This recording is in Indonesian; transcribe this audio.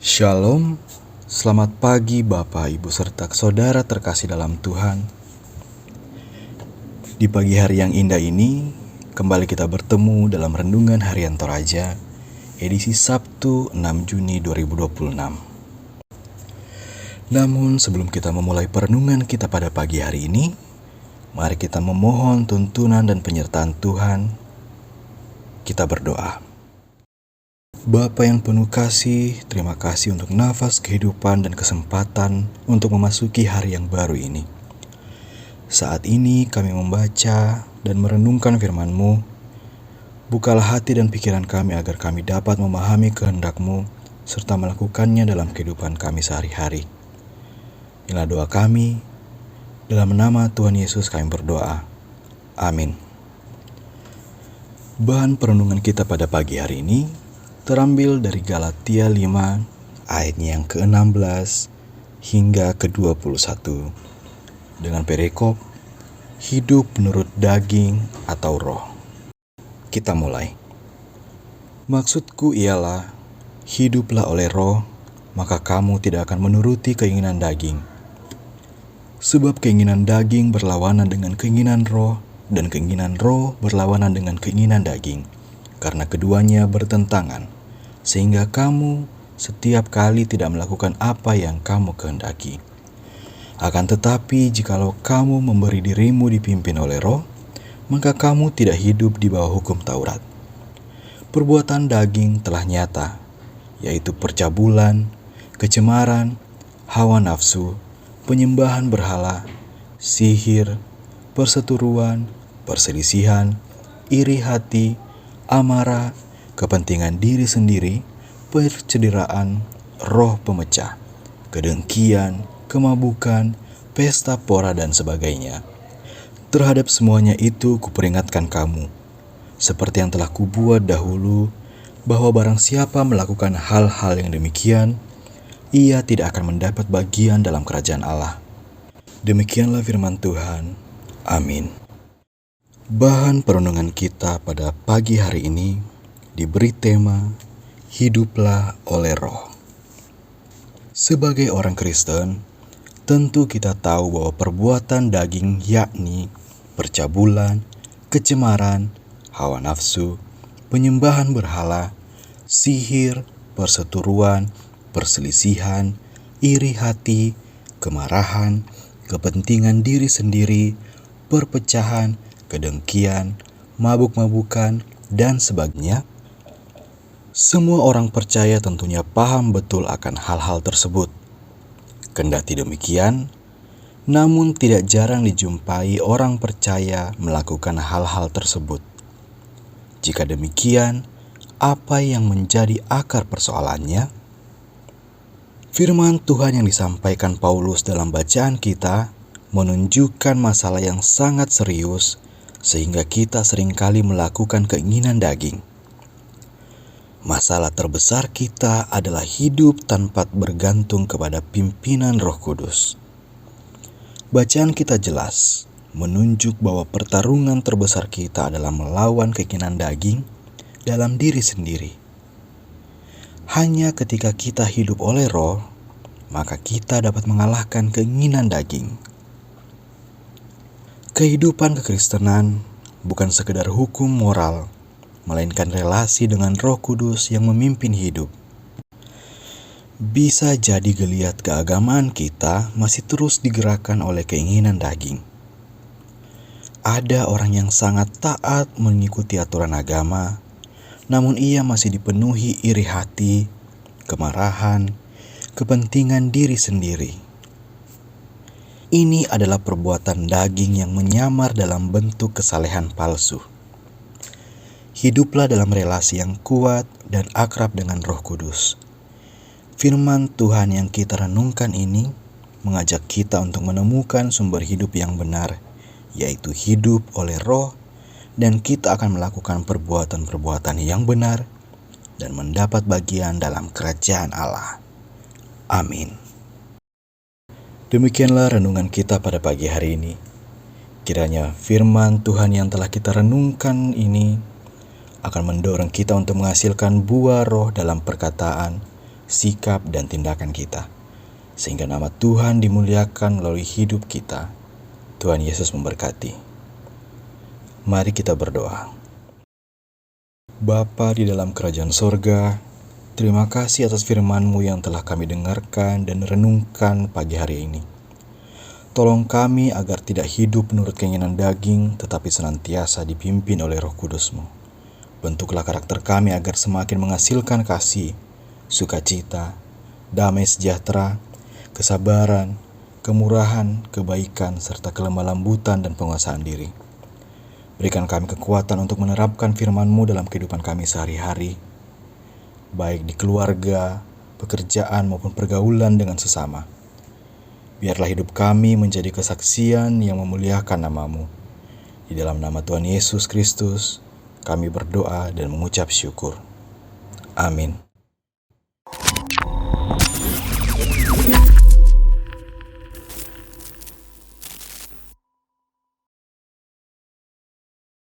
Shalom, selamat pagi Bapak, Ibu, serta saudara terkasih dalam Tuhan. Di pagi hari yang indah ini, kembali kita bertemu dalam Renungan Harian Toraja, edisi Sabtu 6 Juni 2026. Namun sebelum kita memulai perenungan kita pada pagi hari ini, mari kita memohon tuntunan dan penyertaan Tuhan. Kita berdoa. Bapa yang penuh kasih, terima kasih untuk nafas kehidupan dan kesempatan untuk memasuki hari yang baru ini. Saat ini kami membaca dan merenungkan firman-Mu. Bukalah hati dan pikiran kami agar kami dapat memahami kehendak-Mu serta melakukannya dalam kehidupan kami sehari-hari. Inilah doa kami, dalam nama Tuhan Yesus kami berdoa. Amin. Bahan perenungan kita pada pagi hari ini terambil dari Galatia 5 ayatnya yang ke-16 hingga ke-21 dengan perikop hidup menurut daging atau roh. Kita mulai. Maksudku ialah hiduplah oleh roh, maka kamu tidak akan menuruti keinginan daging. Sebab keinginan daging berlawanan dengan keinginan roh, dan keinginan roh berlawanan dengan keinginan daging, karena keduanya bertentangan, sehingga kamu setiap kali tidak melakukan apa yang kamu kehendaki. Akan tetapi jikalau kamu memberi dirimu dipimpin oleh roh, maka kamu tidak hidup di bawah hukum Taurat. Perbuatan daging telah nyata, yaitu percabulan, kecemaran, hawa nafsu, penyembahan berhala, sihir, perseteruan, perselisihan, iri hati, amarah, kepentingan diri sendiri, percederaan, roh pemecah, kedengkian, kemabukan, pesta pora dan sebagainya. Terhadap semuanya itu kuperingatkan kamu, seperti yang telah kubuat dahulu, bahwa barang siapa melakukan hal-hal yang demikian, ia tidak akan mendapat bagian dalam kerajaan Allah. Demikianlah firman Tuhan. Amin. Bahan perenungan kita pada pagi hari ini diberi tema hiduplah oleh roh. Sebagai orang Kristen, tentu kita tahu bahwa perbuatan daging yakni percabulan, kecemaran, hawa nafsu, penyembahan berhala, sihir, perseteruan, perselisihan, iri hati, kemarahan, kepentingan diri sendiri, perpecahan, kedengkian, mabuk-mabukan, dan sebagainya. Semua orang percaya tentunya paham betul akan hal-hal tersebut. Kendati demikian, namun tidak jarang dijumpai orang percaya melakukan hal-hal tersebut. Jika demikian, apa yang menjadi akar persoalannya? Firman Tuhan yang disampaikan Paulus dalam bacaan kita menunjukkan masalah yang sangat serius, sehingga kita seringkali melakukan keinginan daging. Masalah terbesar kita adalah hidup tanpa bergantung kepada pimpinan Roh Kudus. Bacaan kita jelas menunjuk bahwa pertarungan terbesar kita adalah melawan keinginan daging dalam diri sendiri. Hanya ketika kita hidup oleh roh, maka kita dapat mengalahkan keinginan daging. Kehidupan kekristenan bukan sekedar hukum moral, melainkan relasi dengan Roh Kudus yang memimpin hidup. Bisa jadi geliat keagamaan kita masih terus digerakkan oleh keinginan daging. Ada orang yang sangat taat mengikuti aturan agama, namun ia masih dipenuhi iri hati, kemarahan, kepentingan diri sendiri. Ini adalah perbuatan daging yang menyamar dalam bentuk kesalehan palsu. Hiduplah dalam relasi yang kuat dan akrab dengan Roh Kudus. Firman Tuhan yang kita renungkan ini mengajak kita untuk menemukan sumber hidup yang benar, yaitu hidup oleh roh, dan kita akan melakukan perbuatan-perbuatan yang benar dan mendapat bagian dalam kerajaan Allah. Amin. Demikianlah renungan kita pada pagi hari ini. Kiranya firman Tuhan yang telah kita renungkan ini akan mendorong kita untuk menghasilkan buah roh dalam perkataan, sikap, dan tindakan kita, sehingga nama Tuhan dimuliakan melalui hidup kita. Tuhan Yesus memberkati. Mari kita berdoa. Bapa di dalam kerajaan sorga, terima kasih atas firman-Mu yang telah kami dengarkan dan renungkan pagi hari ini. Tolong kami agar tidak hidup menurut keinginan daging, tetapi senantiasa dipimpin oleh Roh Kudus-Mu. Bentuklah karakter kami agar semakin menghasilkan kasih, sukacita, damai sejahtera, kesabaran, kemurahan, kebaikan, serta kelemah lembutan dan penguasaan diri. Berikan kami kekuatan untuk menerapkan firman-Mu dalam kehidupan kami sehari-hari, baik di keluarga, pekerjaan, maupun pergaulan dengan sesama. Biarlah hidup kami menjadi kesaksian yang memuliakan nama-Mu. Di dalam nama Tuhan Yesus Kristus, kami berdoa dan mengucap syukur. Amin.